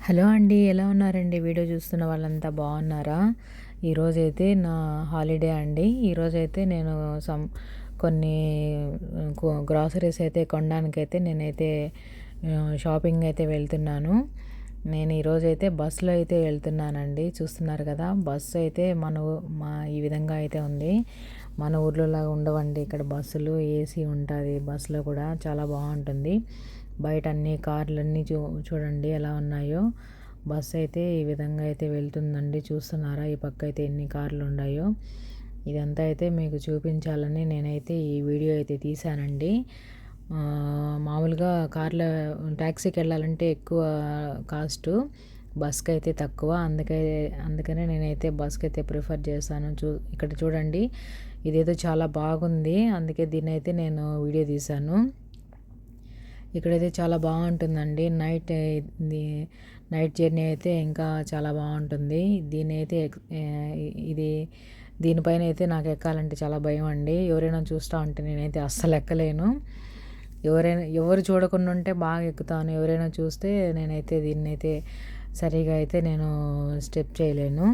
Hello అండి. ఎలా ఉన్నారండి? వీడియో చూస్తున్న వాళ్ళంతా బాగున్నారా? ఈరోజైతే నా హాలిడే అండి. ఈరోజైతే నేను కొన్ని గ్రాసరీస్ అయితే కొనడానికైతే నేనైతే షాపింగ్ అయితే వెళ్తున్నాను. నేను ఈరోజైతే బస్సులో అయితే వెళ్తున్నానండి. చూస్తున్నారు కదా! బస్సు అయితే ఈ విధంగా అయితే ఉంది. మన ఊర్లోలాగా ఉండవండి ఇక్కడ బస్సులు. ఏసీ ఉంటుంది బస్సులో కూడా, చాలా బాగుంటుంది. బయట అన్ని కార్లన్నీ చూడండి ఎలా ఉన్నాయో. బస్సు అయితే ఈ విధంగా అయితే వెళ్తుందండి. చూస్తున్నారా ఈ పక్క అయితే ఎన్ని కార్లు ఉన్నాయో. ఇదంతా అయితే మీకు చూపించాలని నేనైతే ఈ వీడియో అయితే తీశానండి. మామూలుగా ట్యాక్సీకి వెళ్ళాలంటే ఎక్కువ కాస్ట్, బస్కి అయితే తక్కువ. అందుకనే నేనైతే బస్కి అయితే ప్రిఫర్ చేస్తాను. ఇక్కడ చూడండి, ఇదేదో చాలా బాగుంది. అందుకే దీన్ని అయితే నేను వీడియో తీశాను. ఇక్కడైతే చాలా బాగుంటుందండి. నైట్ జర్నీ అయితే ఇంకా చాలా బాగుంటుంది. దీనిపైన అయితే నాకు ఎక్కాలంటే చాలా భయం అండి. ఎవరైనా చూస్తూ ఉంటే నేనైతే అస్సలు ఎక్కలేను. ఎవరు చూడకుండా ఉంటే బాగా ఎక్కుతాను. ఎవరైనా చూస్తే నేనైతే దీన్నైతే సరిగా అయితే నేను స్టెప్ చేయలేను.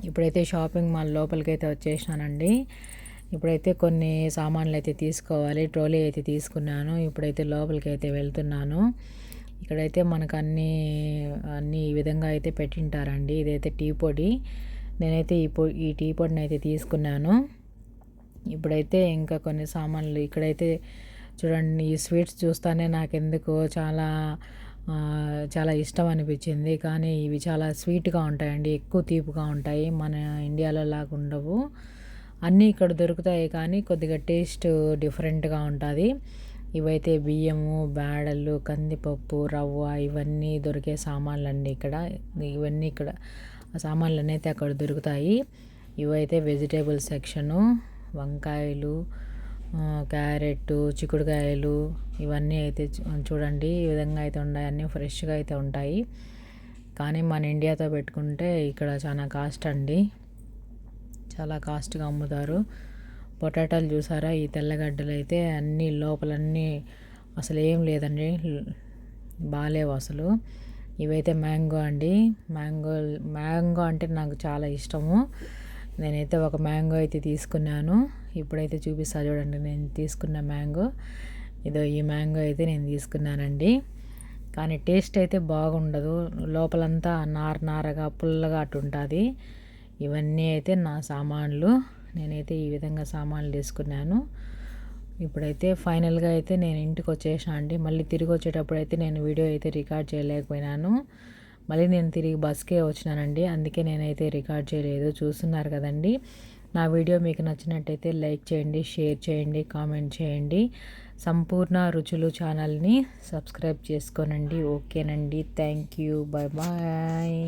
ఇప్పుడైతే షాపింగ్ మాల్ లోపలికి అయితే వచ్చేసినానండి. ఇప్పుడైతే కొన్ని సామాన్లు అయితే తీసుకోవాలి. ట్రోలీ అయితే తీసుకున్నాను. ఇప్పుడైతే లోపలికి అయితే వెళ్తున్నాను. ఇక్కడైతే మనకు అన్నీ ఈ విధంగా అయితే పెట్టింటారండి. ఇదైతే టీ పొడి. నేనైతే ఈ టీ పొడిని అయితే తీసుకున్నాను. ఇప్పుడైతే ఇంకా కొన్ని సామాన్లు ఇక్కడైతే చూడండి. ఈ స్వీట్స్ చూస్తానే నాకెందుకో చాలా ఇష్టం అనిపించింది. కానీ ఇవి చాలా స్వీట్గా ఉంటాయండి. ఎక్కువ తీపిగా ఉంటాయి. మన ఇండియాలో లాగా ఉండవు. అన్నీ ఇక్కడ దొరుకుతాయి కానీ కొద్దిగా టేస్ట్ డిఫరెంట్గా ఉంటుంది. ఇవైతే బియ్యము, బేడలు, కందిపప్పు, రవ్వ ఇవన్నీ దొరికే సామాన్లు అండి ఇవన్నీ ఇక్కడ సామాన్లు అయితే అక్కడ దొరుకుతాయి. ఇవైతే వెజిటేబుల్ సెక్షను. వంకాయలు, క్యారెట్, చిక్కుడుకాయలు ఇవన్నీ అయితే చూడండి ఈ విధంగా అయితే ఉన్నాయి. అన్నీ ఫ్రెష్గా అయితే ఉంటాయి. కానీ మన ఇండియాతో పెట్టుకుంటే ఇక్కడ చాలా కాస్ట్ అండి. చాలా కాస్ట్గా అమ్ముతారు. పొటాటోలు చూసారా? ఈ తెల్లగడ్డలు అయితే అన్నీ లోపలన్నీ అసలు ఏం లేదండి, బాగాలేవు అసలు. ఇవైతే మ్యాంగో అండి. మ్యాంగో అంటే నాకు చాలా ఇష్టము. నేనైతే ఒక మ్యాంగో అయితే తీసుకున్నాను. ఇప్పుడైతే చూపిస్తా చూడండి నేను తీసుకున్న మ్యాంగో. ఈ మ్యాంగో అయితే నేను తీసుకున్నానండి. కానీ టేస్ట్ అయితే బాగుండదు. లోపలంతా నారగా పుల్లగా అటు ఉంటుంది. ఇవన్నీ అయితే నా సామాన్లు. నేనైతే ఈ విధంగా సామాన్లు తీసుకున్నాను. ఇప్పుడైతే ఫైనల్గా అయితే నేను ఇంటికి వచ్చేసాను అండి. మళ్ళీ తిరిగి వచ్చేటప్పుడు అయితే నేను వీడియో అయితే రికార్డ్ చేయలేకపోయినాను. మళ్ళీ నేను తిరిగి బస్కే వచ్చినానండి. అందుకే నేనైతే రికార్డ్ చేయలేదు. చూస్తున్నారు కదండి. నా వీడియో మీకు నచ్చినట్టయితే లైక్ చేయండి, షేర్ చేయండి, కామెంట్ చేయండి. సంపూర్ణ రుచులు ఛానల్ని సబ్స్క్రైబ్ చేసుకోనండి. ఓకేనండి. Thank you. Bye bye.